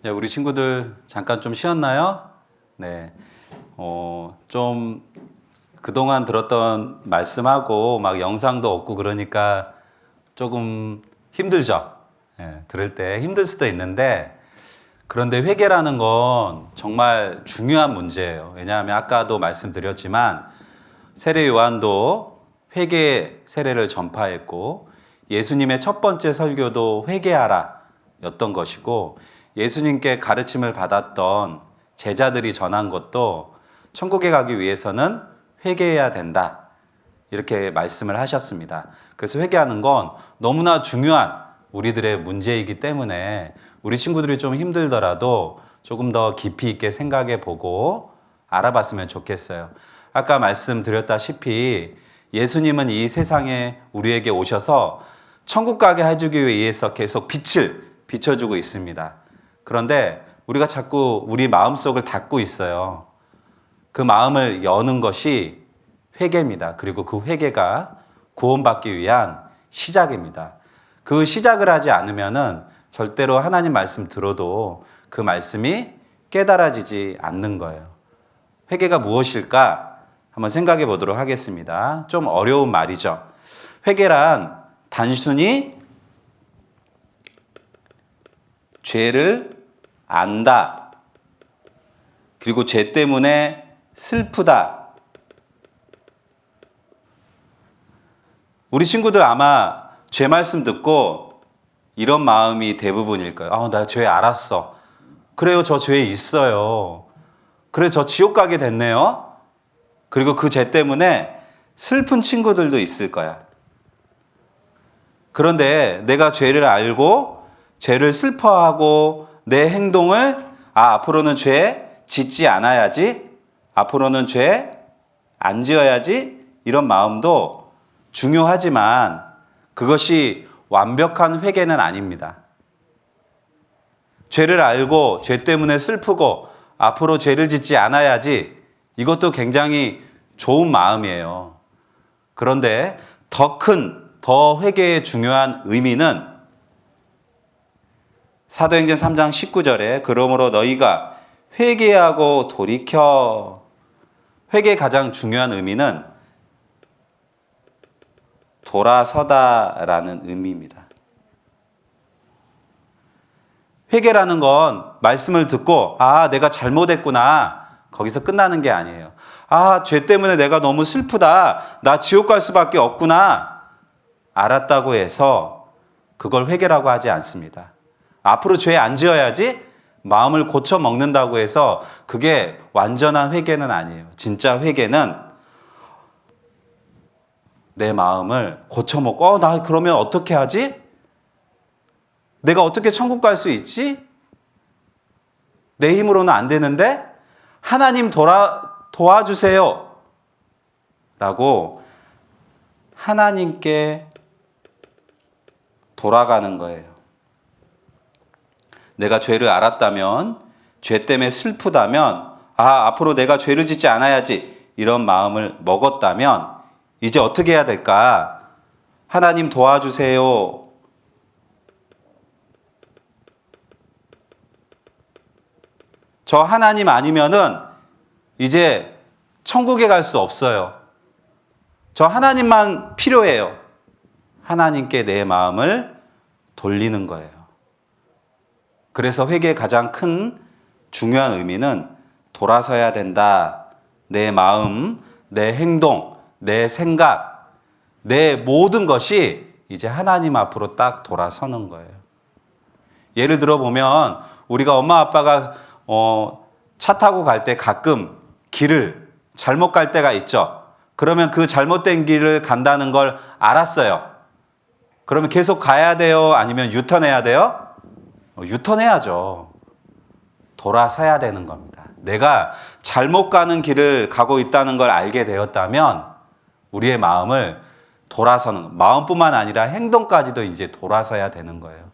네, 우리 친구들 잠깐 좀 쉬었나요? 네. 좀 그동안 들었던 말씀하고 막 영상도 없고 그러니까 조금 힘들죠. 들을 때 힘들 수도 있는데 그런데 회개라는 건 정말 중요한 문제예요. 왜냐하면 아까도 말씀드렸지만 세례 요한도 회개 세례를 전파했고 예수님의 첫 번째 설교도 회개하라 였던 것이고 예수님께 가르침을 받았던 제자들이 전한 것도 천국에 가기 위해서는 회개해야 된다. 이렇게 말씀을 하셨습니다. 그래서 회개하는 건 너무나 중요한 우리들의 문제이기 때문에 우리 친구들이 좀 힘들더라도 조금 더 깊이 있게 생각해 보고 알아봤으면 좋겠어요. 아까 말씀드렸다시피 예수님은 이 세상에 우리에게 오셔서 천국 가게 해주기 위해서 계속 빛을 비춰주고 있습니다. 그런데 우리가 자꾸 우리 마음속을 닫고 있어요. 그 마음을 여는 것이 회개입니다. 그리고 그 회개가 구원받기 위한 시작입니다. 그 시작을 하지 않으면은 절대로 하나님 말씀 들어도 그 말씀이 깨달아지지 않는 거예요. 회개가 무엇일까? 한번 생각해 보도록 하겠습니다. 좀 어려운 말이죠. 회개란 단순히 죄를 안다. 그리고 죄 때문에 슬프다. 우리 친구들 아마 죄 말씀 듣고 이런 마음이 대부분일 거예요. 나 죄 알았어. 그래요, 저 죄 있어요. 그래, 저 지옥 가게 됐네요. 그리고 그 죄 때문에 슬픈 친구들도 있을 거야. 그런데 내가 죄를 알고 죄를 슬퍼하고 내 행동을 앞으로는 죄 짓지 않아야지, 앞으로는 죄 안 지어야지, 이런 마음도 중요하지만 그것이 완벽한 회개는 아닙니다. 죄를 알고 죄 때문에 슬프고 앞으로 죄를 짓지 않아야지, 이것도 굉장히 좋은 마음이에요. 그런데 더 회개의 중요한 의미는 사도행전 3장 19절에 그러므로 너희가 회개하고 돌이켜. 회개의 가장 중요한 의미는 돌아서다라는 의미입니다. 회개라는 건 말씀을 듣고 내가 잘못했구나, 거기서 끝나는 게 아니에요. 죄 때문에 내가 너무 슬프다, 나 지옥 갈 수밖에 없구나, 알았다고 해서 그걸 회개라고 하지 않습니다. 앞으로 죄 안 지어야지, 마음을 고쳐 먹는다고 해서 그게 완전한 회개는 아니에요. 진짜 회개는 내 마음을 고쳐 먹고 나 그러면 어떻게 하지? 내가 어떻게 천국 갈 수 있지? 내 힘으로는 안 되는데 하나님 도와주세요 라고 하나님께 돌아가는 거예요. 내가 죄를 알았다면, 죄 때문에 슬프다면, 앞으로 내가 죄를 짓지 않아야지, 이런 마음을 먹었다면 이제 어떻게 해야 될까? 하나님 도와주세요. 저 하나님 아니면은 이제 천국에 갈 수 없어요. 저 하나님만 필요해요. 하나님께 내 마음을 돌리는 거예요. 그래서 회개의 가장 큰 중요한 의미는 돌아서야 된다. 내 마음, 내 행동, 내 생각, 내 모든 것이 이제 하나님 앞으로 딱 돌아서는 거예요. 예를 들어 보면 우리가 엄마 아빠가 차 타고 갈 때 가끔 길을 잘못 갈 때가 있죠. 그러면 그 잘못된 길을 간다는 걸 알았어요. 그러면 계속 가야 돼요? 아니면 유턴해야 돼요? 유턴해야죠. 돌아서야 되는 겁니다. 내가 잘못 가는 길을 가고 있다는 걸 알게 되었다면 우리의 마음을 돌아서는, 마음뿐만 아니라 행동까지도 이제 돌아서야 되는 거예요.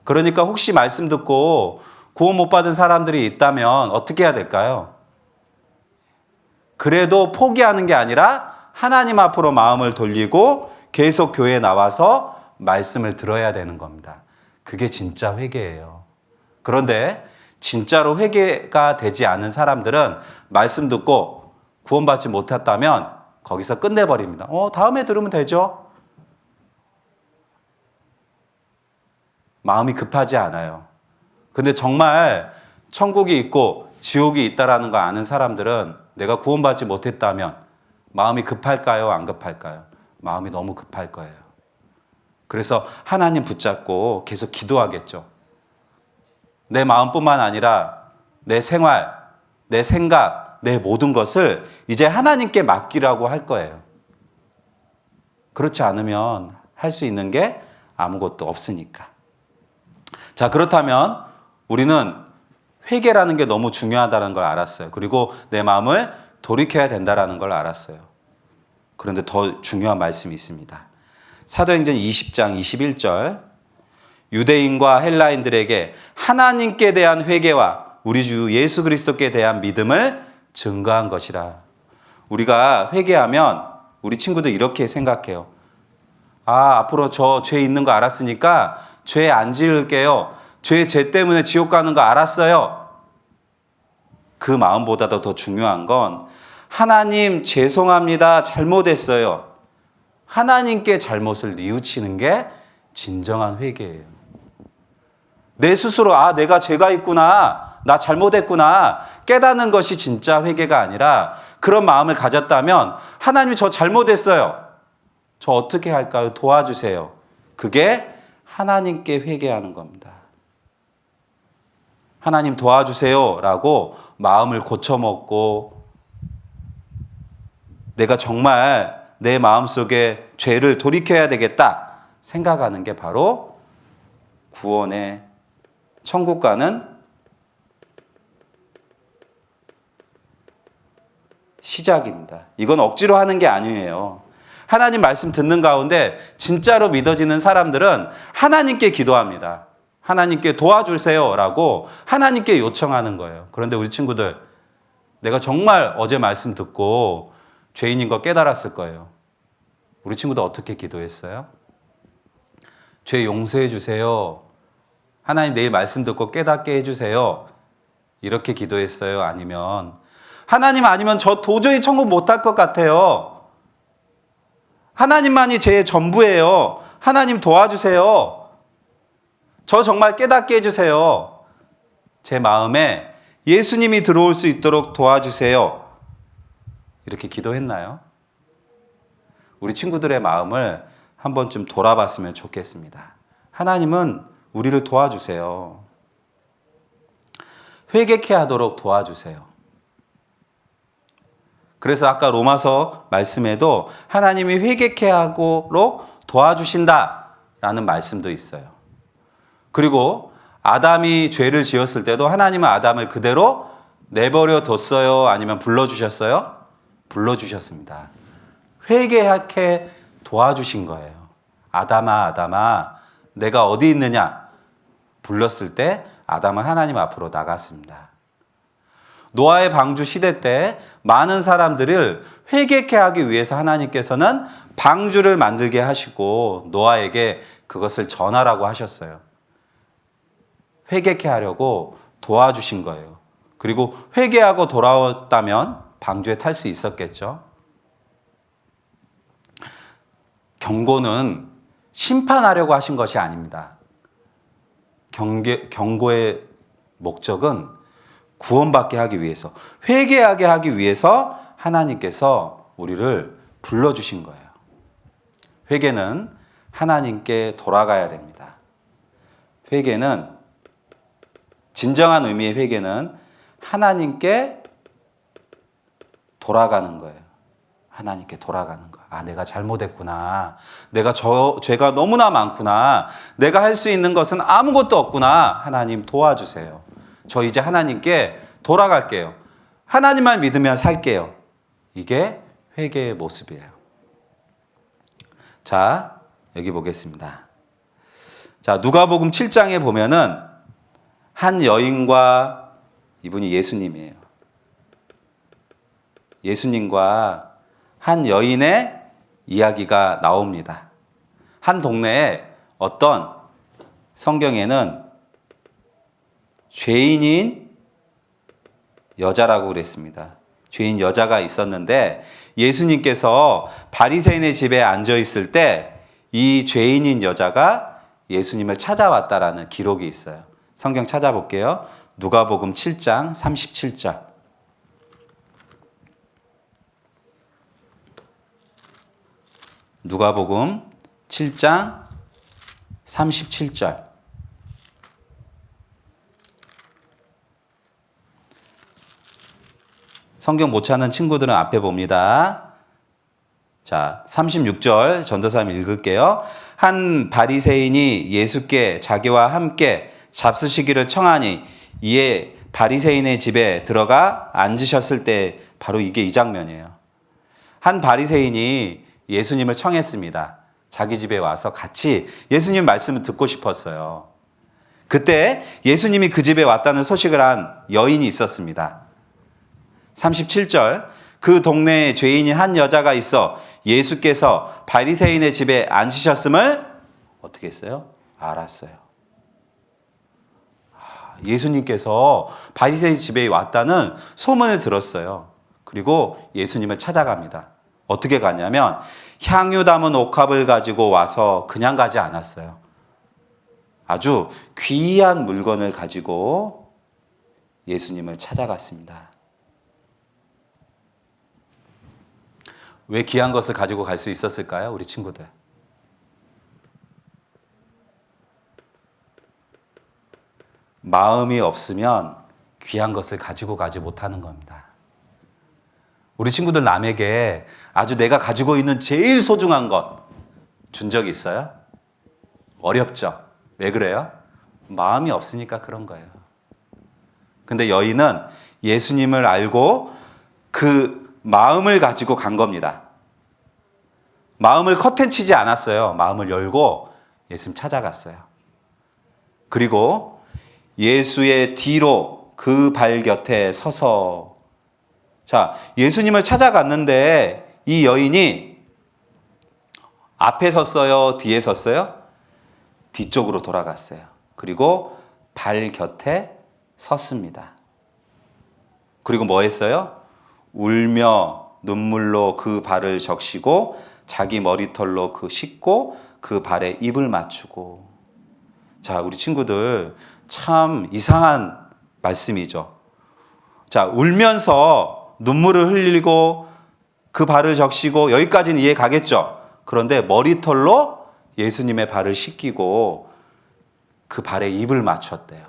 그러니까 혹시 말씀 듣고 구원 못 받은 사람들이 있다면 어떻게 해야 될까요? 그래도 포기하는 게 아니라 하나님 앞으로 마음을 돌리고 계속 교회에 나와서 말씀을 들어야 되는 겁니다. 그게 진짜 회개예요. 그런데 진짜로 회개가 되지 않은 사람들은 말씀 듣고 구원받지 못했다면 거기서 끝내버립니다. 다음에 들으면 되죠. 마음이 급하지 않아요. 근데 정말 천국이 있고 지옥이 있다라는 거 아는 사람들은 내가 구원받지 못했다면 마음이 급할까요? 안 급할까요? 마음이 너무 급할 거예요. 그래서 하나님 붙잡고 계속 기도하겠죠. 내 마음뿐만 아니라 내 생활, 내 생각, 내 모든 것을 이제 하나님께 맡기라고 할 거예요. 그렇지 않으면 할 수 있는 게 아무것도 없으니까. 자, 그렇다면 우리는 회개라는 게 너무 중요하다는 걸 알았어요. 그리고 내 마음을 돌이켜야 된다는 걸 알았어요. 그런데 더 중요한 말씀이 있습니다. 사도행전 20장 21절, 유대인과 헬라인들에게 하나님께 대한 회개와 우리 주 예수 그리스도께 대한 믿음을 증거한 것이라. 우리가 회개하면 우리 친구들 이렇게 생각해요. 앞으로 저 죄 있는 거 알았으니까 죄 안 지을게요. 죄 때문에 지옥 가는 거 알았어요. 그 마음보다도 더 중요한 건 하나님 죄송합니다. 잘못했어요. 하나님께 잘못을 뉘우치는 게 진정한 회개예요. 내 스스로 내가 죄가 있구나. 나 잘못했구나. 깨닫는 것이 진짜 회개가 아니라 그런 마음을 가졌다면 하나님 저 잘못했어요. 저 어떻게 할까요? 도와주세요. 그게 하나님께 회개하는 겁니다. 하나님 도와주세요 라고 마음을 고쳐먹고 내가 정말 내 마음속에 죄를 돌이켜야 되겠다 생각하는 게 바로 구원의 천국 가는 시작입니다. 이건 억지로 하는 게 아니에요. 하나님 말씀 듣는 가운데 진짜로 믿어지는 사람들은 하나님께 기도합니다. 하나님께 도와주세요 라고 하나님께 요청하는 거예요. 그런데 우리 친구들, 내가 정말 어제 말씀 듣고 죄인인 거 깨달았을 거예요. 우리 친구들 어떻게 기도했어요? 죄 용서해 주세요. 하나님 내일 말씀 듣고 깨닫게 해주세요. 이렇게 기도했어요? 아니면 하나님 아니면 저 도저히 천국 못할 것 같아요. 하나님만이 제 전부예요. 하나님 도와주세요. 저 정말 깨닫게 해주세요. 제 마음에 예수님이 들어올 수 있도록 도와주세요. 이렇게 기도했나요? 우리 친구들의 마음을 한 번쯤 돌아봤으면 좋겠습니다. 하나님은 우리를 도와주세요. 회개케 하도록 도와주세요. 그래서 아까 로마서 말씀에도 하나님이 회개케 하도록 도와주신다라는 말씀도 있어요. 그리고 아담이 죄를 지었을 때도 하나님은 아담을 그대로 내버려 뒀어요? 아니면 불러주셨어요? 불러주셨습니다. 회개하게 도와주신 거예요. 아담아, 아담아, 내가 어디 있느냐? 불렀을 때 아담은 하나님 앞으로 나갔습니다. 노아의 방주 시대 때 많은 사람들을 회개케 하기 위해서 하나님께서는 방주를 만들게 하시고 노아에게 그것을 전하라고 하셨어요. 회개케 하려고 도와주신 거예요. 그리고 회개하고 돌아왔다면 방주에 탈 수 있었겠죠. 경고는 심판하려고 하신 것이 아닙니다. 경고의 목적은 구원받게 하기 위해서, 회개하게 하기 위해서 하나님께서 우리를 불러주신 거예요. 회개는 하나님께 돌아가야 됩니다. 회개는, 진정한 의미의 회개는 하나님께 돌아가는 거예요. 하나님께 돌아가는 거. 내가 잘못했구나. 내가 죄가 너무나 많구나. 내가 할 수 있는 것은 아무것도 없구나. 하나님 도와주세요. 저 이제 하나님께 돌아갈게요. 하나님만 믿으면 살게요. 이게 회개의 모습이에요. 자, 여기 보겠습니다. 자, 누가복음 7장에 보면은 한 여인과, 이분이 예수님이에요. 예수님과 한 여인의 이야기가 나옵니다. 한 동네에 어떤, 성경에는 죄인인 여자라고 그랬습니다. 죄인 여자가 있었는데 예수님께서 바리새인의 집에 앉아 있을 때 이 죄인인 여자가 예수님을 찾아왔다라는 기록이 있어요. 성경 찾아볼게요. 누가복음 7장 37절. 누가복음 7장 37절. 성경 못 찾는 친구들은 앞에 봅니다. 자, 36절 전도사님 읽을게요. 한 바리새인이 예수께 자기와 함께 잡수시기를 청하니 이에 바리새인의 집에 들어가 앉으셨을 때 바로 이게 이 장면이에요. 한 바리새인이 예수님을 청했습니다. 자기 집에 와서 같이 예수님 말씀을 듣고 싶었어요. 그때 예수님이 그 집에 왔다는 소식을 한 여인이 있었습니다. 37절, 그 동네에 죄인인 한 여자가 있어 예수께서 바리새인의 집에 앉으셨음을 어떻게 했어요? 알았어요. 예수님께서 바리새인 집에 왔다는 소문을 들었어요. 그리고 예수님을 찾아갑니다. 어떻게 가냐면 향유 담은 옥합을 가지고 와서 그냥 가지 않았어요. 아주 귀한 물건을 가지고 예수님을 찾아갔습니다. 왜 귀한 것을 가지고 갈 수 있었을까요? 우리 친구들. 마음이 없으면 귀한 것을 가지고 가지 못하는 겁니다. 우리 친구들 남에게 아주 내가 가지고 있는 제일 소중한 것 준 적이 있어요? 어렵죠? 왜 그래요? 마음이 없으니까 그런 거예요. 근데 여인은 예수님을 알고 그 마음을 가지고 간 겁니다. 마음을 커튼 치지 않았어요. 마음을 열고 예수님 찾아갔어요. 그리고 예수의 뒤로 그 발 곁에 서서, 자, 예수님을 찾아갔는데 이 여인이 앞에 섰어요? 뒤에 섰어요? 뒤쪽으로 돌아갔어요. 그리고 발 곁에 섰습니다. 그리고 뭐 했어요? 울며 눈물로 그 발을 적시고 자기 머리털로 그 씻고 그 발에 입을 맞추고. 자, 우리 친구들 참 이상한 말씀이죠. 자, 울면서 눈물을 흘리고 그 발을 적시고 여기까지는 이해 가겠죠. 그런데 머리털로 예수님의 발을 씻기고 그 발에 입을 맞췄대요.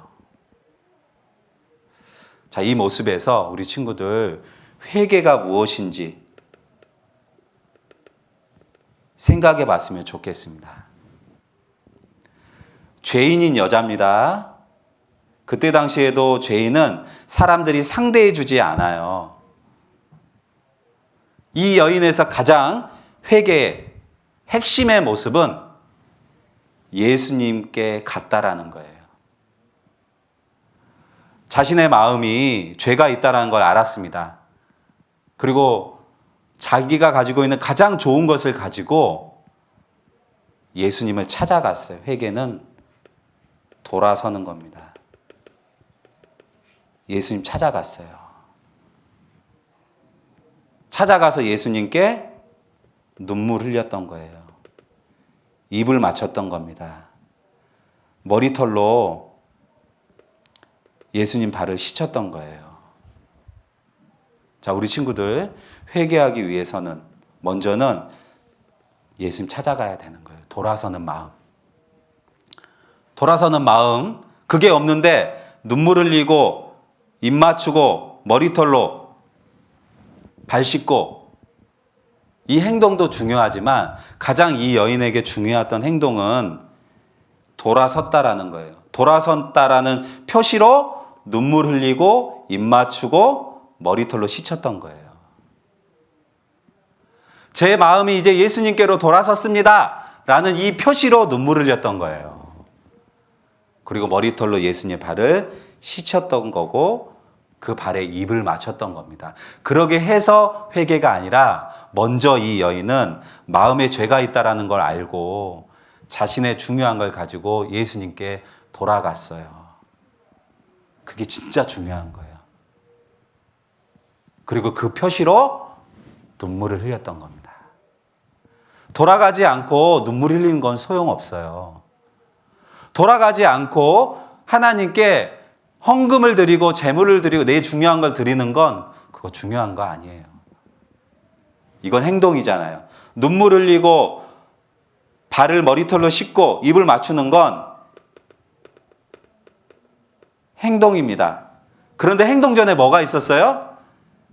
자, 이 모습에서 우리 친구들 회개가 무엇인지 생각해 봤으면 좋겠습니다. 죄인인 여자입니다. 그때 당시에도 죄인은 사람들이 상대해 주지 않아요. 이 여인에서 가장 회개의 핵심의 모습은 예수님께 갔다라는 거예요. 자신의 마음이 죄가 있다는 걸 알았습니다. 그리고 자기가 가지고 있는 가장 좋은 것을 가지고 예수님을 찾아갔어요. 회개는 돌아서는 겁니다. 예수님 찾아갔어요. 찾아가서 예수님께 눈물 흘렸던 거예요. 입을 맞췄던 겁니다. 머리털로 예수님 발을 씻었던 거예요. 자, 우리 친구들 회개하기 위해서는 먼저는 예수님 찾아가야 되는 거예요. 돌아서는 마음. 돌아서는 마음, 그게 없는데 눈물 흘리고 입 맞추고 머리털로 발 씻고, 이 행동도 중요하지만 가장 이 여인에게 중요했던 행동은 돌아섰다라는 거예요. 돌아섰다라는 표시로 눈물 흘리고 입 맞추고 머리털로 씻었던 거예요. 제 마음이 이제 예수님께로 돌아섰습니다 라는 이 표시로 눈물을 흘렸던 거예요. 그리고 머리털로 예수님의 발을 씻었던 거고 그 발에 입을 맞췄던 겁니다. 그러게 해서 회개가 아니라 먼저 이 여인은 마음에 죄가 있다는 걸 알고 자신의 중요한 걸 가지고 예수님께 돌아갔어요. 그게 그게 진짜 중요한 거예요. 그리고 그 표시로 눈물을 흘렸던 겁니다. 돌아가지 않고 눈물 흘리는 건 소용없어요. 돌아가지 않고 하나님께 헌금을 드리고 제물을 드리고 내 중요한 걸 드리는 건 그거 중요한 거 아니에요. 이건 행동이잖아요. 눈물 흘리고 발을 머리털로 씻고 입을 맞추는 건 행동입니다. 그런데 행동 전에 뭐가 있었어요?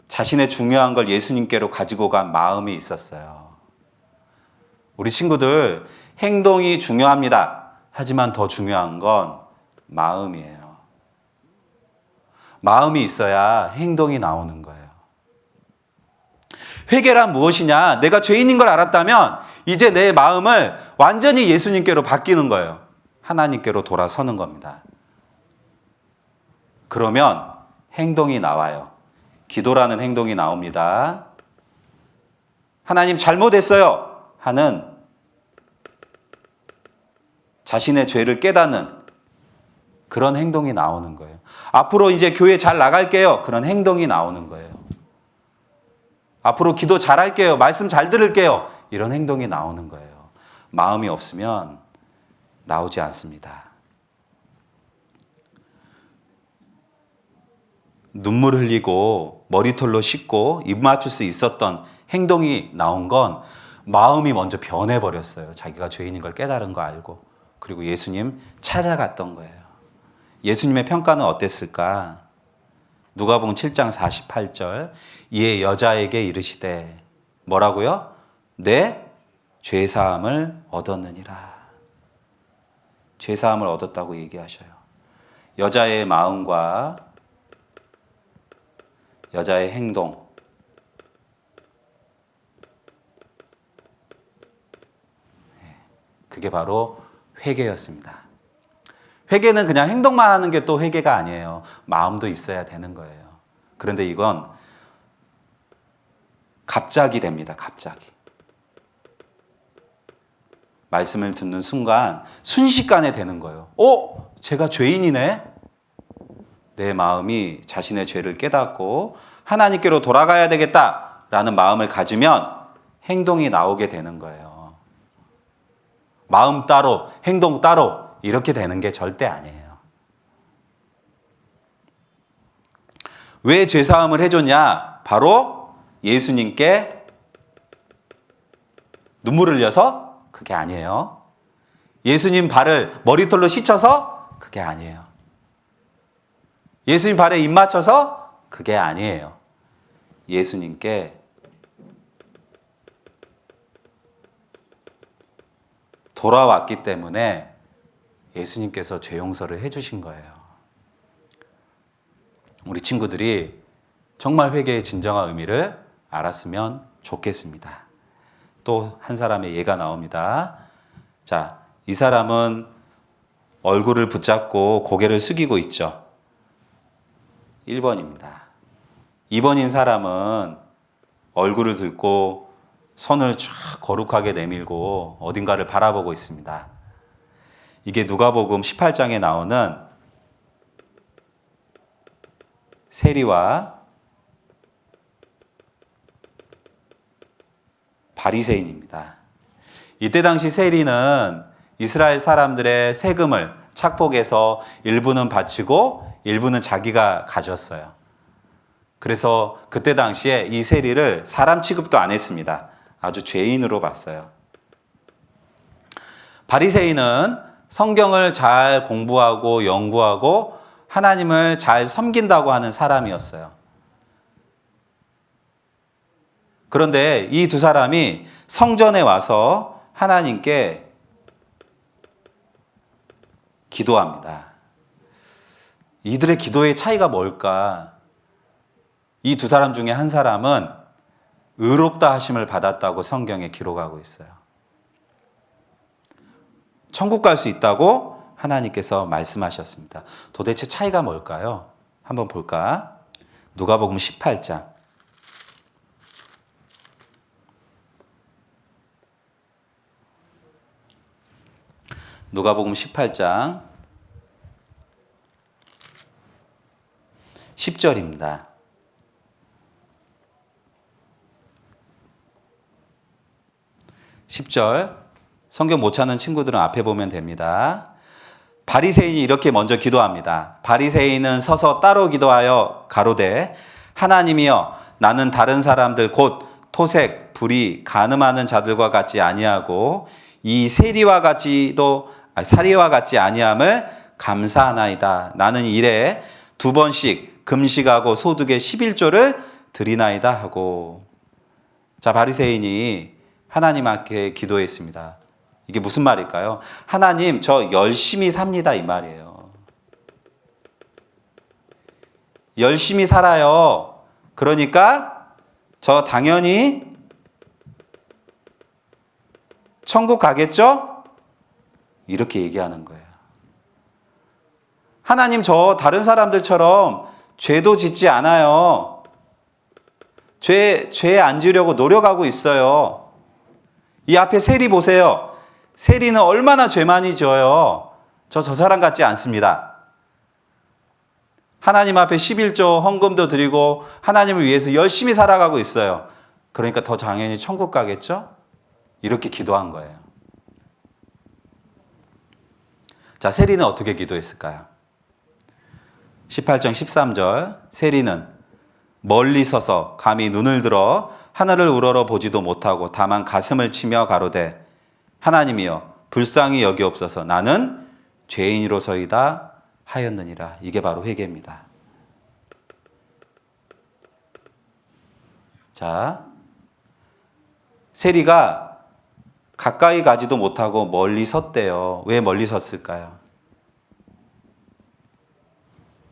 자신의 중요한 걸 예수님께로 가지고 간 마음이 있었어요. 우리 친구들, 행동이 중요합니다. 하지만 더 중요한 건 마음이에요. 마음이 있어야 행동이 나오는 거예요. 회개란 무엇이냐? 내가 죄인인 걸 알았다면 이제 내 마음을 완전히 예수님께로 바뀌는 거예요. 하나님께로 돌아서는 겁니다. 그러면 행동이 나와요. 기도라는 행동이 나옵니다. 하나님 잘못했어요 하는 자신의 죄를 깨닫는 그런 행동이 나오는 거예요. 앞으로 이제 교회 잘 나갈게요. 그런 행동이 나오는 거예요. 앞으로 기도 잘할게요. 말씀 잘 들을게요. 이런 행동이 나오는 거예요. 마음이 없으면 나오지 않습니다. 눈물 흘리고 머리털로 씻고 입 맞출 수 있었던 행동이 나온 건 마음이 먼저 변해버렸어요. 자기가 죄인인 걸 깨달은 거 알고. 그리고 예수님 찾아갔던 거예요. 예수님의 평가는 어땠을까? 누가복음 7장 48절 이에 여자에게 이르시되 뭐라고요? 내 죄사함을 얻었느니라. 죄사함을 얻었다고 얘기하셔요. 여자의 마음과 여자의 행동, 그게 바로 회개였습니다. 회개는 그냥 행동만 하는 게 또 회개가 아니에요. 마음도 있어야 되는 거예요. 그런데 이건 갑자기 됩니다. 갑자기. 말씀을 듣는 순간 순식간에 되는 거예요. 제가 죄인이네? 내 마음이 자신의 죄를 깨닫고 하나님께로 돌아가야 되겠다라는 마음을 가지면 행동이 나오게 되는 거예요. 마음 따로, 행동 따로 이렇게 되는 게 절대 아니에요. 왜 죄사함을 해줬냐? 바로 예수님께 눈물을 흘려서? 그게 아니에요. 예수님 발을 머리털로 씻어서? 그게 아니에요. 예수님 발에 입 맞춰서? 그게 아니에요. 예수님께 돌아왔기 때문에 예수님께서 죄 용서를 해주신 거예요. 우리 친구들이 정말 회개의 진정한 의미를 알았으면 좋겠습니다. 또 한 사람의 예가 나옵니다. 자, 이 사람은 얼굴을 붙잡고 고개를 숙이고 있죠. 1번입니다. 2번인 사람은 얼굴을 들고 손을 쫙 거룩하게 내밀고 어딘가를 바라보고 있습니다. 이게 누가복음 18장에 나오는 세리와 바리새인입니다. 이때 당시 세리는 이스라엘 사람들의 세금을 착복해서 일부는 바치고 일부는 자기가 가졌어요. 그래서 그때 당시에 이 세리를 사람 취급도 안 했습니다. 아주 죄인으로 봤어요. 바리새인은 성경을 잘 공부하고 연구하고 하나님을 잘 섬긴다고 하는 사람이었어요. 그런데 이 두 사람이 성전에 와서 하나님께 기도합니다. 이들의 기도의 차이가 뭘까? 이 두 사람 중에 한 사람은 의롭다 하심을 받았다고 성경에 기록하고 있어요. 천국 갈 수 있다고 하나님께서 말씀하셨습니다. 도대체 차이가 뭘까요? 한번 볼까? 누가복음 18장. 누가복음 18장 10절입니다. 10절. 성경 못 찾는 친구들은 앞에 보면 됩니다. 바리새인이 이렇게 먼저 기도합니다. 바리새인은 서서 따로 기도하여 가로되 하나님이여 나는 다른 사람들 곧 토색, 불의, 간음하는 자들과 같지 아니하고 이 세리와 사리와 같지 아니함을 감사하나이다. 나는 일에 2번씩 금식하고 소득의 11조를 드리나이다 하고. 자, 바리새인이 하나님 앞에 기도했습니다. 이게 무슨 말일까요? 하나님, 저 열심히 삽니다, 이 말이에요. 열심히 살아요. 그러니까 저 당연히 천국 가겠죠? 이렇게 얘기하는 거예요. 하나님, 저 다른 사람들처럼 죄도 짓지 않아요. 죄에 안 지으려고 노력하고 있어요. 이 앞에 세리 보세요. 세리는 얼마나 죄 많이 지어요. 저 사람 같지 않습니다. 하나님 앞에 11조 헌금도 드리고 하나님을 위해서 열심히 살아가고 있어요. 그러니까 더 당연히 천국 가겠죠? 이렇게 기도한 거예요. 자, 세리는 어떻게 기도했을까요? 18장 13절. 세리는 멀리 서서 감히 눈을 들어 하늘을 우러러 보지도 못하고 다만 가슴을 치며 가로되 하나님이여 불쌍히 여기옵소서 나는 죄인으로서이다 하였느니라. 이게 바로 회개입니다. 자, 세리가 가까이 가지도 못하고 멀리 섰대요. 왜 멀리 섰을까요?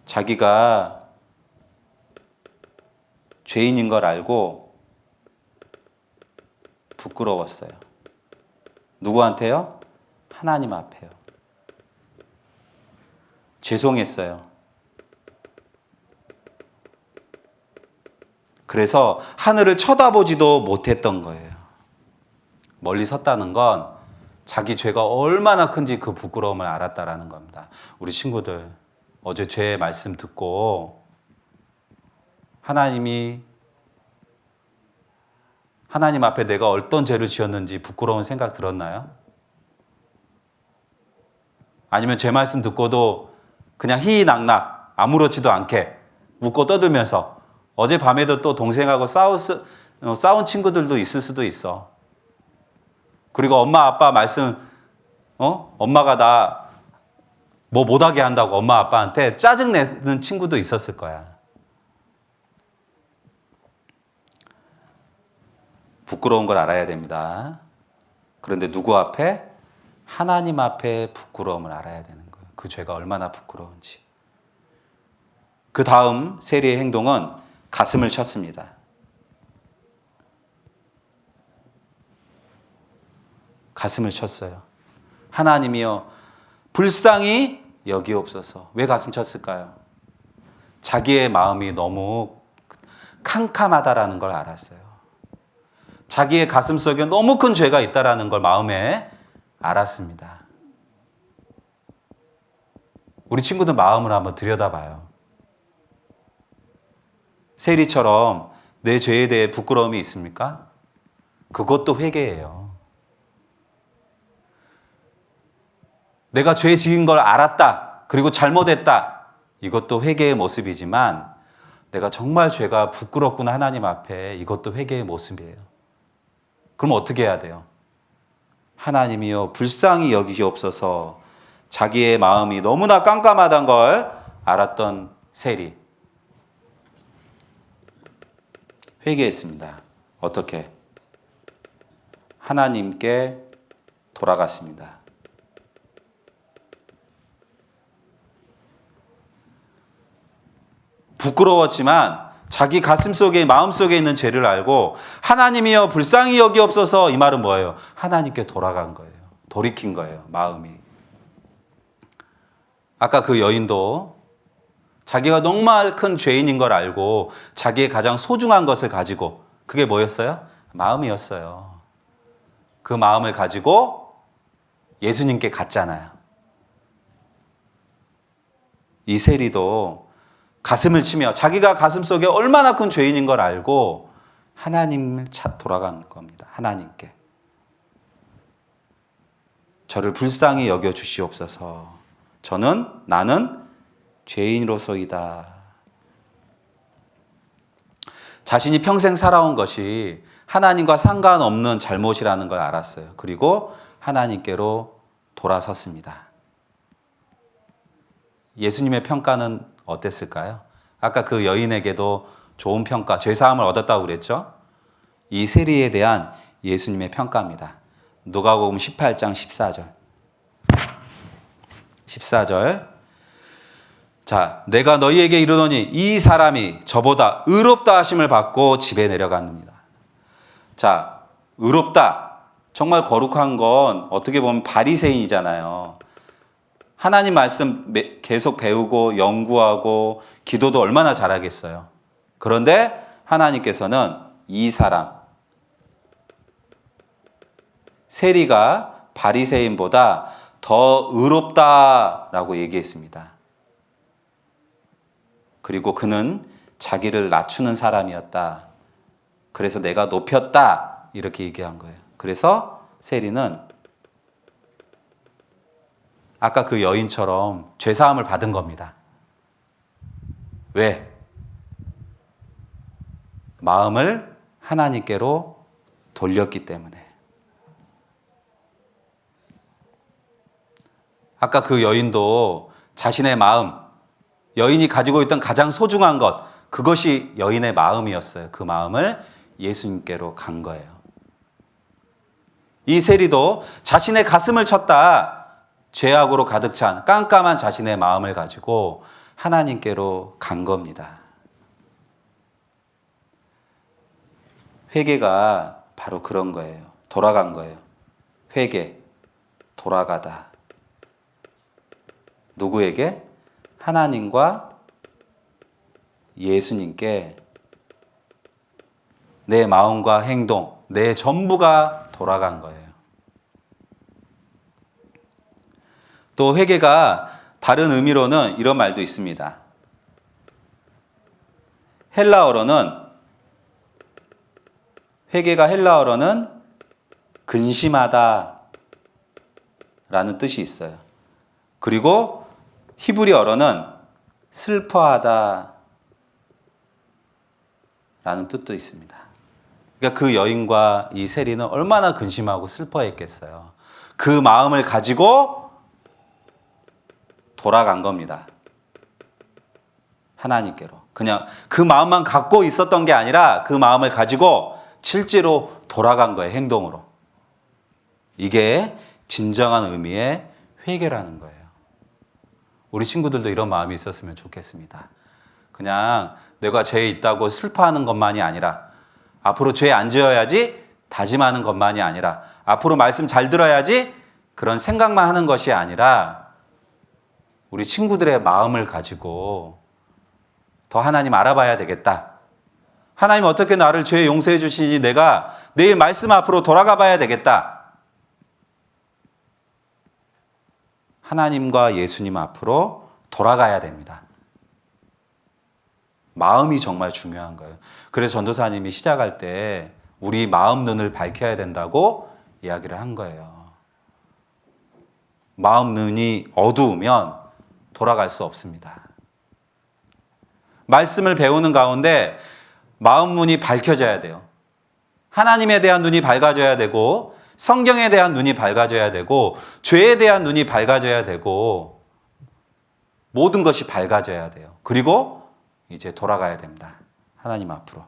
자기가 죄인인 걸 알고 부끄러웠어요. 누구한테요? 하나님 앞에요. 죄송했어요. 그래서 하늘을 쳐다보지도 못했던 거예요. 멀리 섰다는 건 자기 죄가 얼마나 큰지 그 부끄러움을 알았다라는 겁니다. 우리 친구들 어제 죄의 말씀 듣고 하나님 앞에 내가 어떤 죄를 지었는지 부끄러운 생각 들었나요? 아니면 제 말씀 듣고도 그냥 희희낙낙 아무렇지도 않게 웃고 떠들면서 어제 밤에도 또 동생하고 싸운 친구들도 있을 수도 있어. 그리고 엄마 아빠 말씀 엄마가 나 뭐 못하게 한다고 엄마 아빠한테 짜증내는 친구도 있었을 거야. 부끄러운 걸 알아야 됩니다. 그런데 누구 앞에? 하나님 앞에 부끄러움을 알아야 되는 거예요. 그 죄가 얼마나 부끄러운지. 그 다음 세리의 행동은 가슴을 쳤습니다. 가슴을 쳤어요. 하나님이여 불쌍히 여기옵소서. 왜 가슴 쳤을까요? 자기의 마음이 너무 캄캄하다라는 걸 알았어요. 자기의 가슴 속에 너무 큰 죄가 있다라는 걸 마음에 알았습니다. 우리 친구들 마음을 한번 들여다봐요. 세리처럼 내 죄에 대해 부끄러움이 있습니까? 그것도 회개예요. 내가 죄 지은 걸 알았다. 그리고 잘못했다. 이것도 회개의 모습이지만 내가 정말 죄가 부끄럽구나 하나님 앞에 이것도 회개의 모습이에요. 그럼 어떻게 해야 돼요? 하나님이여 불쌍히 여기시옵소서. 자기의 마음이 너무나 깜깜하다는 걸 알았던 세리. 회개했습니다. 어떻게? 하나님께 돌아갔습니다. 부끄러웠지만 자기 가슴 속에 마음 속에 있는 죄를 알고 하나님이여 불쌍히 여기옵소서. 이 말은 뭐예요? 하나님께 돌아간 거예요. 돌이킨 거예요. 마음이. 아까 그 여인도 자기가 정말 큰 죄인인 걸 알고 자기의 가장 소중한 것을 가지고 그게 뭐였어요? 마음이었어요. 그 마음을 가지고 예수님께 갔잖아요. 이 세리도 가슴을 치며 자기가 가슴속에 얼마나 큰 죄인인 걸 알고 하나님을 돌아간 겁니다. 하나님께. 저를 불쌍히 여겨 주시옵소서. 나는 죄인으로서이다. 자신이 평생 살아온 것이 하나님과 상관없는 잘못이라는 걸 알았어요. 그리고 하나님께로 돌아섰습니다. 예수님의 평가는 어땠을까요? 아까 그 여인에게도 좋은 평가, 죄사함을 얻었다고 그랬죠? 이 세리에 대한 예수님의 평가입니다. 누가복음 18장 14절. 14절. 자, 내가 너희에게 이르노니 이 사람이 저보다 의롭다 하심을 받고 집에 내려갑니다. 자, 의롭다. 정말 거룩한 건 어떻게 보면 바리새인이잖아요. 하나님 말씀 계속 배우고 연구하고 기도도 얼마나 잘하겠어요. 그런데 하나님께서는 이 사람, 세리가 바리새인보다 더 의롭다라고 얘기했습니다. 그리고 그는 자기를 낮추는 사람이었다. 그래서 내가 높였다. 이렇게 얘기한 거예요. 그래서 세리는 아까 그 여인처럼 죄사함을 받은 겁니다. 왜? 마음을 하나님께로 돌렸기 때문에. 아까 그 여인도 자신의 마음, 여인이 가지고 있던 가장 소중한 것, 그것이 여인의 마음이었어요. 그 마음을 예수님께로 간 거예요. 이 세리도 자신의 가슴을 쳤다. 죄악으로 가득 찬 깜깜한 자신의 마음을 가지고 하나님께로 간 겁니다. 회개가 바로 그런 거예요. 돌아간 거예요. 회개, 돌아가다. 누구에게? 하나님과 예수님께 내 마음과 행동, 내 전부가 돌아간 거예요. 또 회개가 다른 의미로는 이런 말도 있습니다. 회개가 헬라어로는 근심하다 라는 뜻이 있어요. 그리고 히브리어로는 슬퍼하다 라는 뜻도 있습니다. 그러니까 그 여인과 이 세리는 얼마나 근심하고 슬퍼했겠어요. 그 마음을 가지고 돌아간 겁니다. 하나님께로. 그냥 그 마음만 갖고 있었던 게 아니라 그 마음을 가지고 실제로 돌아간 거예요. 행동으로. 이게 진정한 의미의 회개라는 거예요. 우리 친구들도 이런 마음이 있었으면 좋겠습니다. 그냥 내가 죄에 있다고 슬퍼하는 것만이 아니라 앞으로 죄 안 지어야지 다짐하는 것만이 아니라 앞으로 말씀 잘 들어야지 그런 생각만 하는 것이 아니라 우리 친구들의 마음을 가지고 더 하나님 알아봐야 되겠다. 하나님 어떻게 나를 죄 용서해 주시니 내가 내일 말씀 앞으로 돌아가 봐야 되겠다. 하나님과 예수님 앞으로 돌아가야 됩니다. 마음이 정말 중요한 거예요. 그래서 전도사님이 시작할 때 우리 마음 눈을 밝혀야 된다고 이야기를 한 거예요. 마음 눈이 어두우면 돌아갈 수 없습니다. 말씀을 배우는 가운데 마음 눈이 밝혀져야 돼요. 하나님에 대한 눈이 밝아져야 되고 성경에 대한 눈이 밝아져야 되고 죄에 대한 눈이 밝아져야 되고 모든 것이 밝아져야 돼요. 그리고 이제 돌아가야 됩니다. 하나님 앞으로.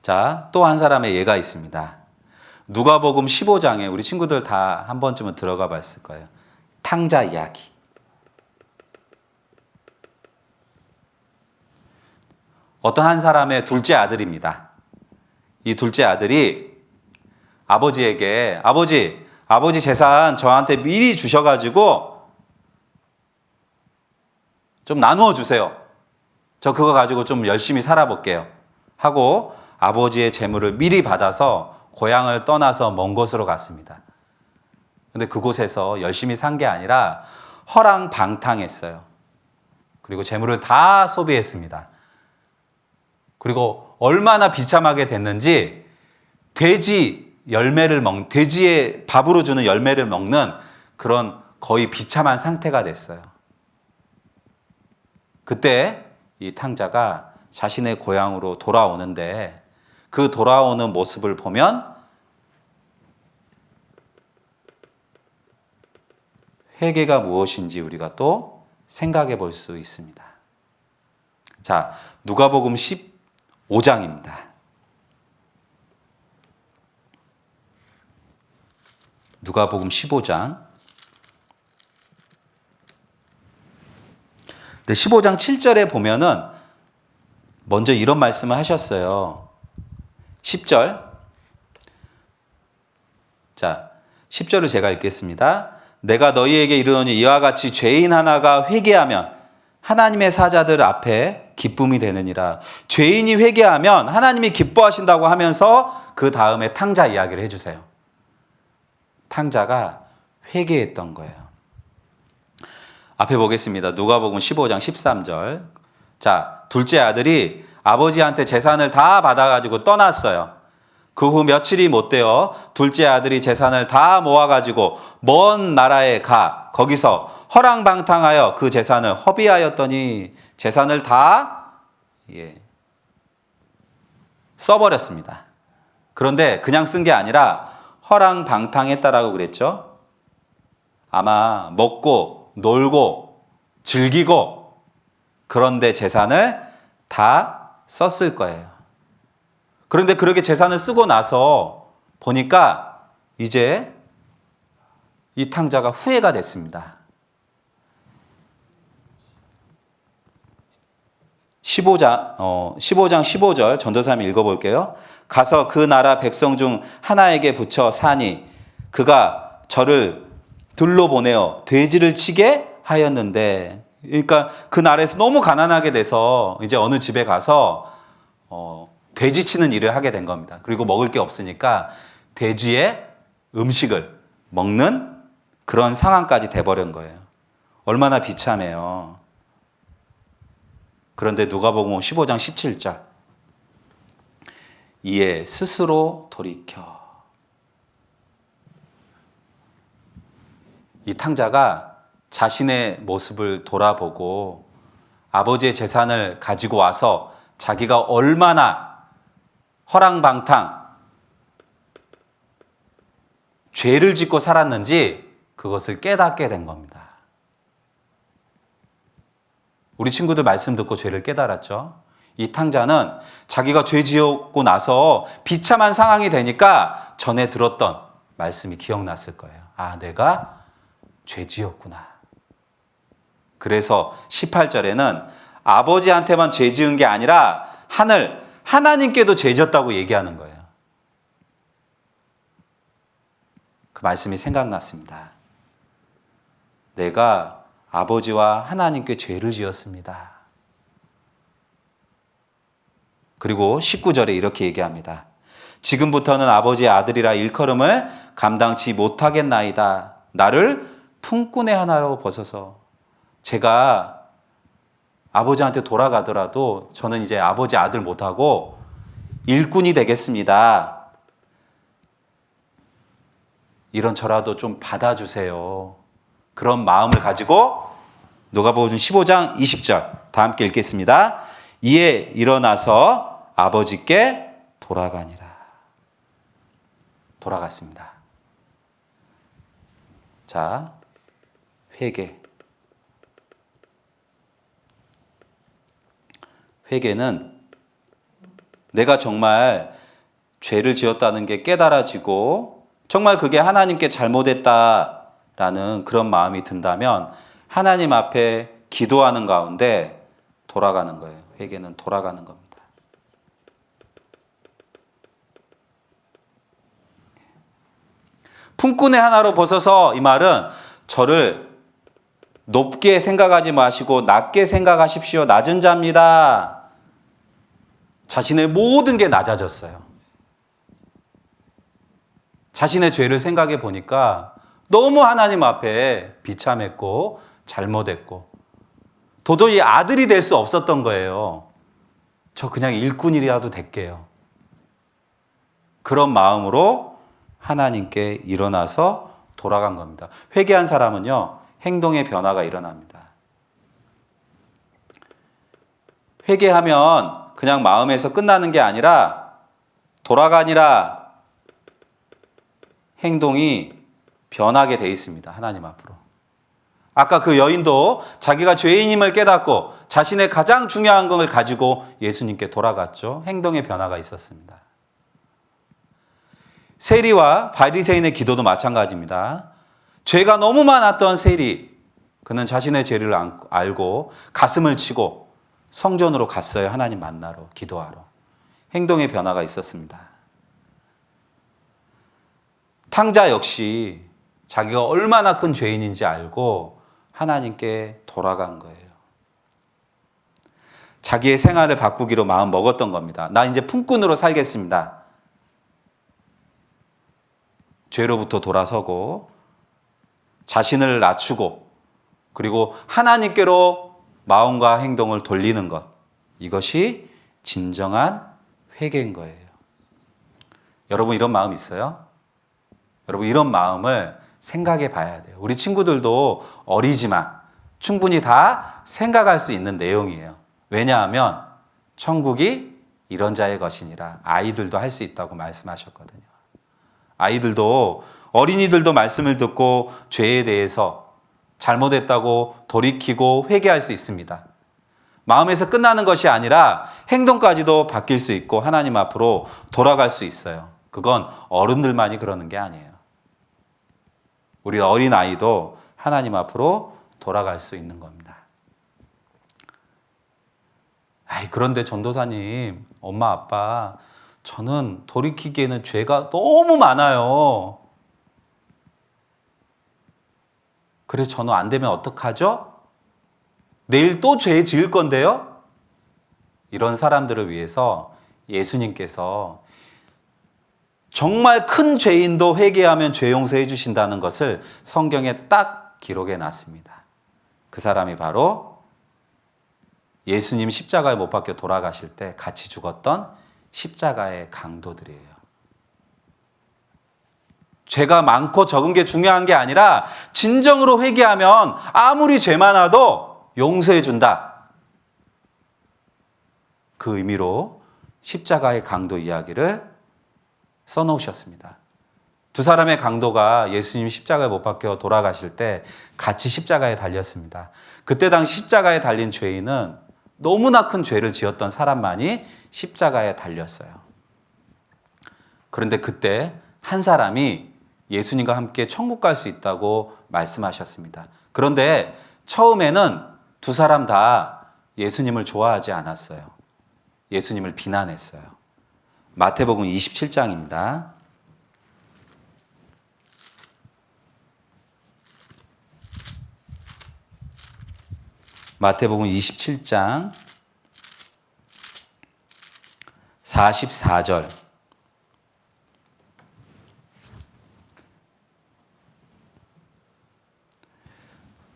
자, 또 한 사람의 예가 있습니다. 누가복음 15장에 우리 친구들 다 한 번쯤은 들어가 봤을 거예요. 탕자 이야기. 어떤 한 사람의 둘째 아들입니다. 이 둘째 아들이 아버지에게 아버지 재산 저한테 미리 주셔가지고 좀 나누어 주세요. 저 그거 가지고 좀 열심히 살아볼게요. 하고 아버지의 재물을 미리 받아서 고향을 떠나서 먼 곳으로 갔습니다. 근데 그곳에서 열심히 산 게 아니라 허랑방탕했어요. 그리고 재물을 다 소비했습니다. 그리고 얼마나 비참하게 됐는지 돼지의 밥으로 주는 열매를 먹는 그런 거의 비참한 상태가 됐어요. 그때 이 탕자가 자신의 고향으로 돌아오는데 그 돌아오는 모습을 보면 회개가 무엇인지 우리가 또 생각해 볼 수 있습니다. 자, 누가복음 15장입니다. 누가복음 15장. 근데 15장 7절에 보면은 먼저 이런 말씀을 하셨어요. 10절. 자, 10절을 제가 읽겠습니다. 내가 너희에게 이르노니 이와 같이 죄인 하나가 회개하면 하나님의 사자들 앞에 기쁨이 되느니라. 죄인이 회개하면 하나님이 기뻐하신다고 하면서 그 다음에 탕자 이야기를 해주세요. 탕자가 회개했던 거예요. 앞에 보겠습니다. 누가복음 15장 13절. 자, 둘째 아들이 아버지한테 재산을 다 받아가지고 떠났어요. 그 후 며칠이 못 되어 둘째 아들이 재산을 다 모아가지고 먼 나라에 가 거기서 허랑방탕하여 그 재산을 허비하였더니 재산을 다 써버렸습니다. 그런데 그냥 쓴 게 아니라 허랑방탕했다라고 그랬죠. 아마 먹고 놀고 즐기고 그런데 재산을 다 썼을 거예요. 그런데 그렇게 재산을 쓰고 나서 보니까 이제 이 탕자가 후회가 됐습니다. 15장 15절 전도사님 읽어볼게요. 가서 그 나라 백성 중 하나에게 붙여 사니 그가 저를 둘러보내어 돼지를 치게 하였는데, 그러니까 그 나라에서 너무 가난하게 돼서 이제 어느 집에 가서 돼지 치는 일을 하게 된 겁니다. 그리고 먹을 게 없으니까 돼지의 음식을 먹는 그런 상황까지 돼버린 거예요. 얼마나 비참해요. 그런데 누가복음 15장 17절. 이에 스스로 돌이켜. 이 탕자가 자신의 모습을 돌아보고 아버지의 재산을 가지고 와서 자기가 얼마나 허랑방탕, 죄를 짓고 살았는지 그것을 깨닫게 된 겁니다. 우리 친구들 말씀 듣고 죄를 깨달았죠. 이 탕자는 자기가 죄 지었고 나서 비참한 상황이 되니까 전에 들었던 말씀이 기억났을 거예요. 아, 내가 죄 지었구나. 그래서 18절에는 아버지한테만 죄 지은 게 아니라 하나님께도 죄 지었다고 얘기하는 거예요. 그 말씀이 생각났습니다. 내가 아버지와 하나님께 죄를 지었습니다. 그리고 19절에 이렇게 얘기합니다. 지금부터는 아버지의 아들이라 일컬음을 감당치 못하겠나이다. 나를 품꾼의 하나로 벗어서. 제가 아버지한테 돌아가더라도 저는 이제 아버지 아들 못하고 일꾼이 되겠습니다. 이런 저라도 좀 받아주세요. 그런 마음을 가지고 누가복음 15장 20절 다 함께 읽겠습니다. 이에 일어나서 아버지께 돌아가니라. 돌아갔습니다. 자, 회개. 회개는 내가 정말 죄를 지었다는 게 깨달아지고 정말 그게 하나님께 잘못했다라는 그런 마음이 든다면 하나님 앞에 기도하는 가운데 돌아가는 거예요. 회개는 돌아가는 겁니다. 품꾼의 하나로 벗어서 이 말은 저를 높게 생각하지 마시고 낮게 생각하십시오. 낮은 자입니다. 자신의 모든 게 낮아졌어요. 자신의 죄를 생각해 보니까 너무 하나님 앞에 비참했고 잘못했고 도저히 아들이 될 수 없었던 거예요. 저 그냥 일꾼이라도 될게요. 그런 마음으로 하나님께 일어나서 돌아간 겁니다. 회개한 사람은요, 행동의 변화가 일어납니다. 회개하면 그냥 마음에서 끝나는 게 아니라 돌아가니라 행동이 변하게 돼 있습니다. 하나님 앞으로. 아까 그 여인도 자기가 죄인임을 깨닫고 자신의 가장 중요한 것을 가지고 예수님께 돌아갔죠. 행동의 변화가 있었습니다. 세리와 바리새인의 기도도 마찬가지입니다. 죄가 너무 많았던 세리, 그는 자신의 죄를 알고 가슴을 치고 성전으로 갔어요. 하나님 만나러, 기도하러. 행동의 변화가 있었습니다. 탕자 역시 자기가 얼마나 큰 죄인인지 알고 하나님께 돌아간 거예요. 자기의 생활을 바꾸기로 마음 먹었던 겁니다. 나 이제 품꾼으로 살겠습니다. 죄로부터 돌아서고 자신을 낮추고 그리고 하나님께로 마음과 행동을 돌리는 것, 이것이 진정한 회개인 거예요. 여러분 이런 마음 있어요? 여러분 이런 마음을 생각해 봐야 돼요. 우리 친구들도 어리지만 충분히 다 생각할 수 있는 내용이에요. 왜냐하면 천국이 이런 자의 것이니라. 아이들도 할 수 있다고 말씀하셨거든요. 아이들도, 어린이들도 말씀을 듣고 죄에 대해서 잘못했다고 돌이키고 회개할 수 있습니다. 마음에서 끝나는 것이 아니라 행동까지도 바뀔 수 있고 하나님 앞으로 돌아갈 수 있어요. 그건 어른들만이 그러는 게 아니에요. 우리 어린아이도 하나님 앞으로 돌아갈 수 있는 겁니다. 그런데 전도사님, 엄마, 아빠, 저는 돌이키기에는 죄가 너무 많아요. 그래서 저는 안 되면 어떡하죠? 내일 또 죄 지을 건데요? 이런 사람들을 위해서 예수님께서 정말 큰 죄인도 회개하면 죄 용서해 주신다는 것을 성경에 딱 기록해 놨습니다. 그 사람이 바로 예수님 십자가에 못 박혀 돌아가실 때 같이 죽었던 십자가의 강도들이에요. 죄가 많고 적은 게 중요한 게 아니라 진정으로 회개하면 아무리 죄 많아도 용서해 준다. 그 의미로 십자가의 강도 이야기를 써놓으셨습니다. 두 사람의 강도가 예수님 십자가에 못 박혀 돌아가실 때 같이 십자가에 달렸습니다. 그때 당시 십자가에 달린 죄인은 너무나 큰 죄를 지었던 사람만이 십자가에 달렸어요. 그런데 그때 한 사람이 예수님과 함께 천국 갈 수 있다고 말씀하셨습니다. 그런데 처음에는 두 사람 다 예수님을 좋아하지 않았어요. 예수님을 비난했어요. 마태복음 27장입니다. 마태복음 27장 44절.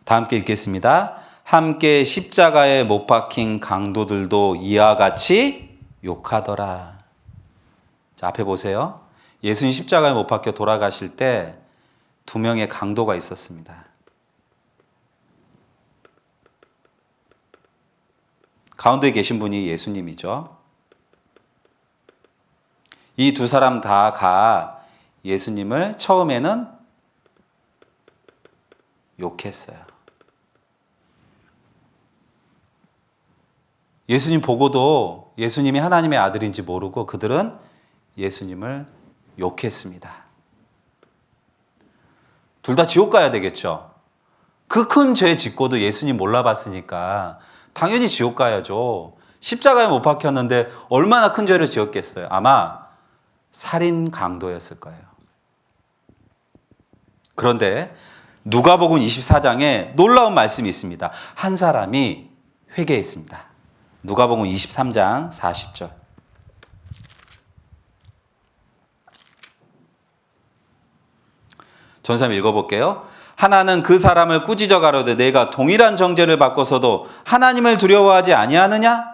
다 함께 읽겠습니다. 함께 십자가에 못 박힌 강도들도 이와 같이 욕하더라. 자, 앞에 보세요. 예수님 십자가에 못 박혀 돌아가실 때 두 명의 강도가 있었습니다. 가운데 계신 분이 예수님이죠. 이 두 사람 다가 예수님을 처음에는 욕했어요. 예수님 보고도 예수님이 하나님의 아들인지 모르고 그들은 예수님을 욕했습니다. 둘 다 지옥 가야 되겠죠. 그 큰 죄 짓고도 예수님 몰라봤으니까 당연히 지옥 가야죠. 십자가에 못 박혔는데 얼마나 큰 죄를 지었겠어요. 아마 살인 강도였을 거예요. 그런데 누가복음 24장에 놀라운 말씀이 있습니다. 한 사람이 회개했습니다. 누가복음 23장 40절. 전사님 읽어볼게요. 하나는 그 사람을 꾸짖어 가로되 내가 동일한 정죄를 받고서도 하나님을 두려워하지 아니하느냐?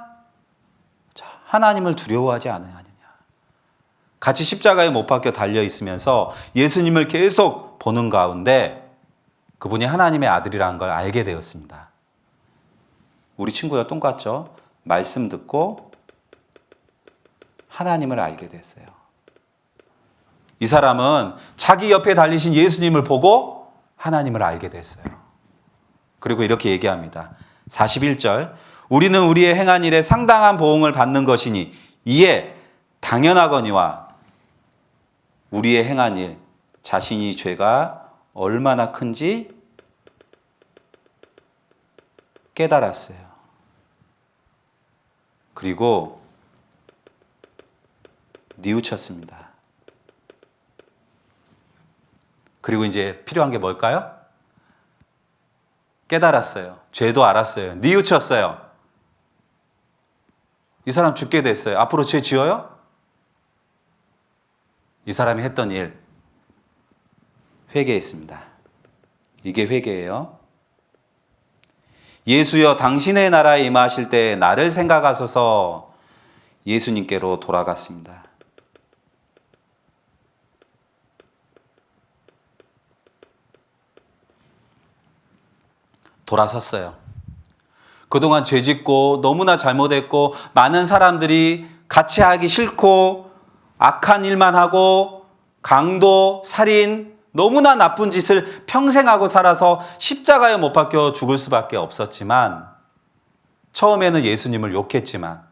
자, 하나님을 두려워하지 않느냐? 같이 십자가에 못 박혀 달려 있으면서 예수님을 계속 보는 가운데 그분이 하나님의 아들이라는 걸 알게 되었습니다. 우리 친구와 똑같죠? 말씀 듣고 하나님을 알게 됐어요. 이 사람은 자기 옆에 달리신 예수님을 보고 하나님을 알게 됐어요. 그리고 이렇게 얘기합니다. 41절 우리는 우리의 행한 일에 상당한 보응을 받는 것이니 이에 당연하거니와 우리의 행한 일, 자신이 죄가 얼마나 큰지 깨달았어요. 그리고 뉘우쳤습니다. 그리고 이제 필요한 게 뭘까요? 깨달았어요. 죄도 알았어요. 뉘우쳤어요. 이 사람 죽게 됐어요. 앞으로 죄 지어요? 이 사람이 했던 일, 회개했습니다. 이게 회개예요. 예수여 당신의 나라에 임하실 때 나를 생각하소서 예수님께로 돌아갔습니다. 돌아섰어요. 그동안 죄짓고 너무나 잘못했고 많은 사람들이 같이 하기 싫고 악한 일만 하고 강도, 살인, 너무나 나쁜 짓을 평생 하고 살아서 십자가에 못 박혀 죽을 수밖에 없었지만 처음에는 예수님을 욕했지만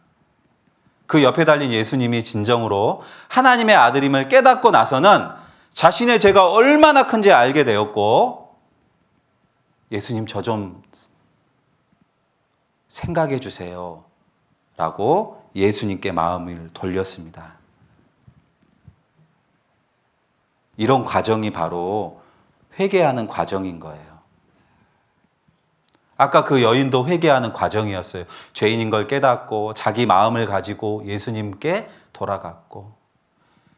그 옆에 달린 예수님이 진정으로 하나님의 아들임을 깨닫고 나서는 자신의 죄가 얼마나 큰지 알게 되었고 예수님 저 좀 생각해 주세요 라고 예수님께 마음을 돌렸습니다. 이런 과정이 바로 회개하는 과정인 거예요. 아까 그 여인도 회개하는 과정이었어요. 죄인인 걸 깨닫고 자기 마음을 가지고 예수님께 돌아갔고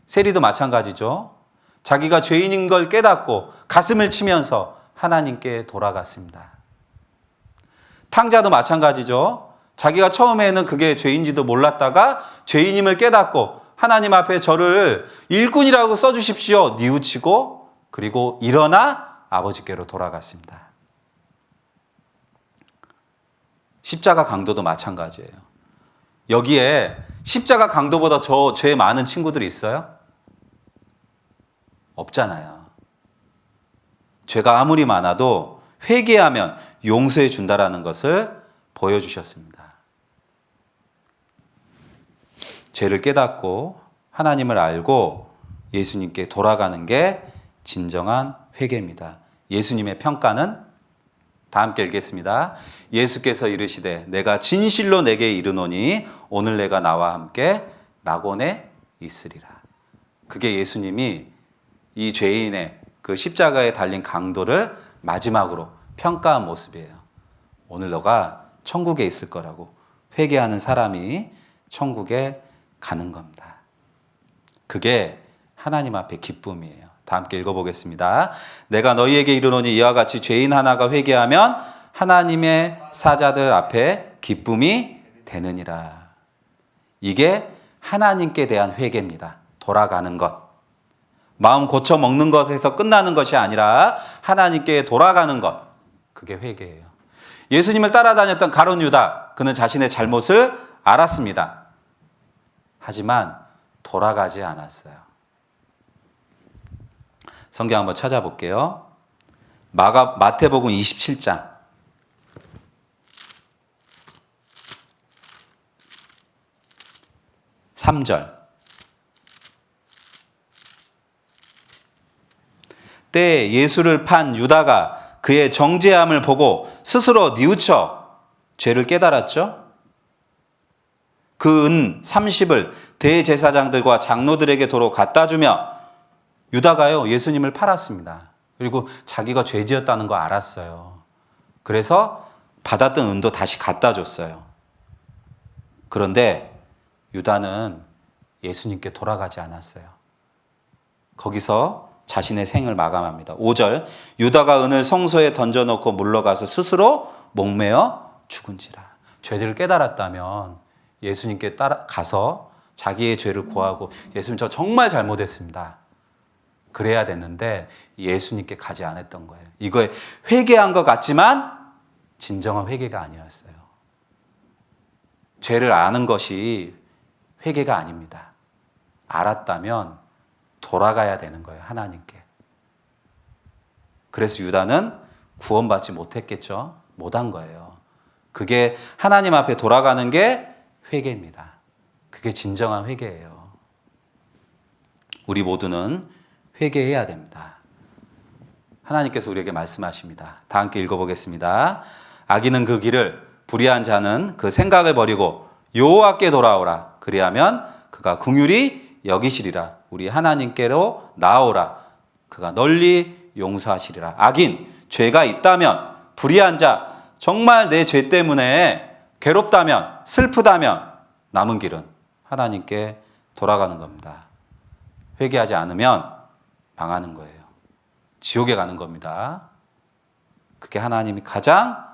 세리도 마찬가지죠. 자기가 죄인인 걸 깨닫고 가슴을 치면서 하나님께 돌아갔습니다. 탕자도 마찬가지죠. 자기가 처음에는 그게 죄인지도 몰랐다가 죄인임을 깨닫고 하나님 앞에 저를 일꾼이라고 써주십시오. 뉘우치고 그리고 일어나 아버지께로 돌아갔습니다. 십자가 강도도 마찬가지예요. 여기에 십자가 강도보다 저 죄 많은 친구들이 있어요? 없잖아요. 죄가 아무리 많아도 회개하면 용서해 준다라는 것을 보여주셨습니다. 죄를 깨닫고 하나님을 알고 예수님께 돌아가는 게 진정한 회개입니다. 예수님의 평가는 다 함께 읽겠습니다. 예수께서 이르시되 내가 진실로 내게 이르노니 오늘 내가 나와 함께 낙원에 있으리라. 그게 예수님이 이 죄인의 그 십자가에 달린 강도를 마지막으로 평가한 모습이에요. 오늘 너가 천국에 있을 거라고. 회개하는 사람이 천국에 가는 겁니다. 그게 하나님 앞에 기쁨이에요. 다 함께 읽어보겠습니다. 내가 너희에게 이르노니 이와 같이 죄인 하나가 회개하면 하나님의 사자들 앞에 기쁨이 되느니라. 이게 하나님께 대한 회개입니다. 돌아가는 것. 마음 고쳐 먹는 것에서 끝나는 것이 아니라 하나님께 돌아가는 것. 그게 회개예요. 예수님을 따라다녔던 가룟 유다, 그는 자신의 잘못을 알았습니다. 하지만 돌아가지 않았어요. 성경 한번 찾아볼게요. 마태복음 27장 3절. 때에 예수를 판 유다가 그의 정죄함을 보고 스스로 뉘우쳐 죄를 깨달았죠. 그 은 30을 대제사장들과 장로들에게 도로 갖다 주며 유다가요 예수님을 팔았습니다. 그리고 자기가 죄 지었다는 거 알았어요. 그래서 받았던 은도 다시 갖다 줬어요. 그런데 유다는 예수님께 돌아가지 않았어요. 거기서 자신의 생을 마감합니다. 5절 유다가 은을 성소에 던져놓고 물러가서 스스로 목매어 죽은지라. 죄를 깨달았다면 예수님께 따라가서 자기의 죄를 고하고 예수님 저 정말 잘못했습니다. 그래야 되는데 예수님께 가지 않았던 거예요. 이거에 회개한 것 같지만 진정한 회개가 아니었어요. 죄를 아는 것이 회개가 아닙니다. 알았다면 돌아가야 되는 거예요. 하나님께. 그래서 유다는 구원받지 못했겠죠. 못한 거예요. 그게 하나님 앞에 돌아가는 게 회개입니다. 그게 진정한 회개예요. 우리 모두는 회개해야 됩니다. 하나님께서 우리에게 말씀하십니다. 다 함께 읽어보겠습니다. 악인은 그 길을, 불의한 자는 그 생각을 버리고 여호와께 돌아오라. 그리하면 그가 긍휼히 여기시리라. 우리 하나님께로 나아오라. 그가 널리 용서하시리라. 악인, 죄가 있다면, 불의한 자, 정말 내 죄 때문에 괴롭다면, 슬프다면 남은 길은 하나님께 돌아가는 겁니다. 회개하지 않으면 망하는 거예요. 지옥에 가는 겁니다. 그게 하나님이 가장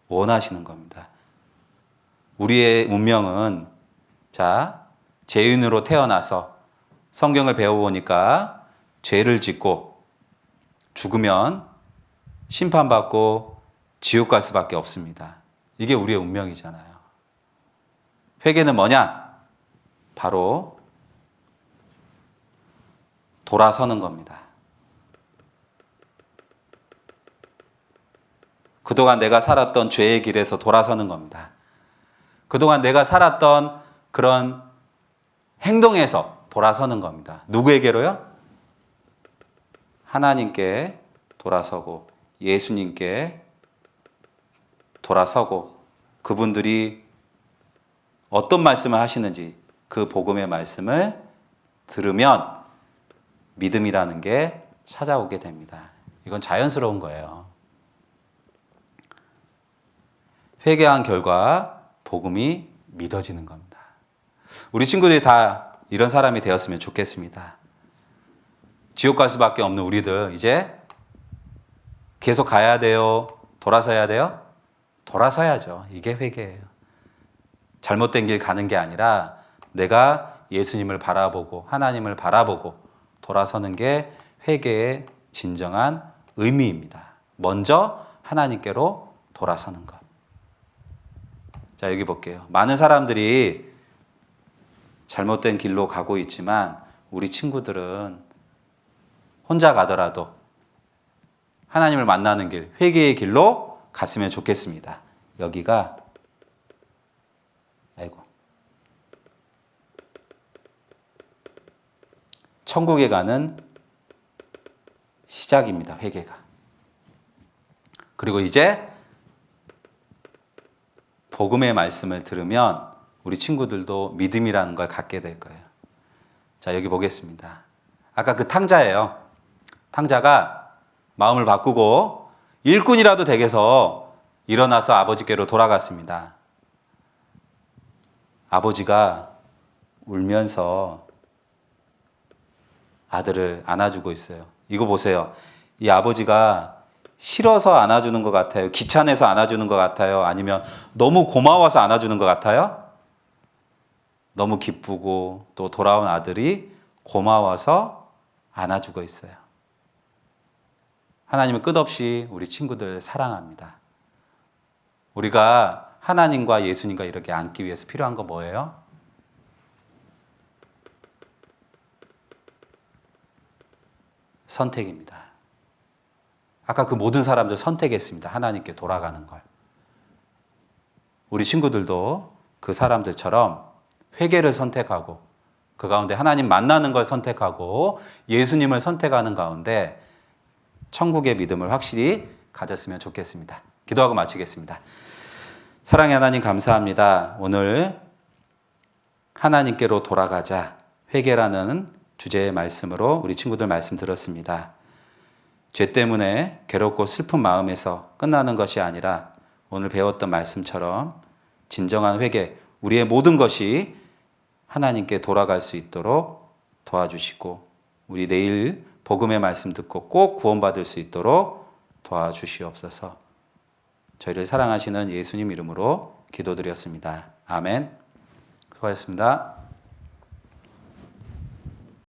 원하시는 겁니다. 우리의 운명은 죄인으로 태어나서 성경을 배워보니까 죄를 짓고 죽으면 심판받고 지옥 갈 수밖에 없습니다. 이게 우리의 운명이잖아요. 회개는 뭐냐? 바로 돌아서는 겁니다. 그동안 내가 살았던 죄의 길에서 돌아서는 겁니다. 그동안 내가 살았던 그런 행동에서 돌아서는 겁니다. 누구에게로요? 하나님께 돌아서고 예수님께 돌아서고 그분들이 어떤 말씀을 하시는지 그 복음의 말씀을 들으면 믿음이라는 게 찾아오게 됩니다. 이건 자연스러운 거예요. 회개한 결과 복음이 믿어지는 겁니다. 우리 친구들이 다 이런 사람이 되었으면 좋겠습니다. 지옥 갈 수밖에 없는 우리들 이제 계속 가야 돼요? 돌아서야 돼요? 돌아서야죠. 이게 회개예요. 잘못된 길 가는 게 아니라 내가 예수님을 바라보고 하나님을 바라보고 돌아서는 게 회개의 진정한 의미입니다. 먼저 하나님께로 돌아서는 것. 자, 여기 볼게요. 많은 사람들이 잘못된 길로 가고 있지만 우리 친구들은 혼자 가더라도 하나님을 만나는 길, 회개의 길로 갔으면 좋겠습니다. 여기가 천국에 가는 시작입니다. 회개가. 그리고 이제 복음의 말씀을 들으면 우리 친구들도 믿음이라는 걸 갖게 될 거예요. 자, 여기 보겠습니다. 아까 그 탕자예요. 탕자가 마음을 바꾸고 일꾼이라도 되게서 일어나서 아버지께로 돌아갔습니다. 아버지가 울면서 아들을 안아주고 있어요. 이거 보세요. 이 아버지가 싫어서 안아주는 것 같아요? 귀찮아서 안아주는 것 같아요? 아니면 너무 고마워서 안아주는 것 같아요? 너무 기쁘고 또 돌아온 아들이 고마워서 안아주고 있어요. 하나님은 끝없이 우리 친구들 사랑합니다. 우리가 하나님과 예수님과 이렇게 안기 위해서 필요한 거 뭐예요? 선택입니다. 아까 그 모든 사람들 선택했습니다. 하나님께 돌아가는 걸. 우리 친구들도 그 사람들처럼 회개를 선택하고 그 가운데 하나님 만나는 걸 선택하고 예수님을 선택하는 가운데 천국의 믿음을 확실히 가졌으면 좋겠습니다. 기도하고 마치겠습니다. 사랑의 하나님 감사합니다. 오늘 하나님께로 돌아가자 회개라는 주제의 말씀으로 우리 친구들 말씀 들었습니다. 죄 때문에 괴롭고 슬픈 마음에서 끝나는 것이 아니라 오늘 배웠던 말씀처럼 진정한 회개, 우리의 모든 것이 하나님께 돌아갈 수 있도록 도와주시고 우리 내일 복음의 말씀 듣고 꼭 구원받을 수 있도록 도와주시옵소서. 저희를 사랑하시는 예수님 이름으로 기도드렸습니다. 아멘. 수고하셨습니다.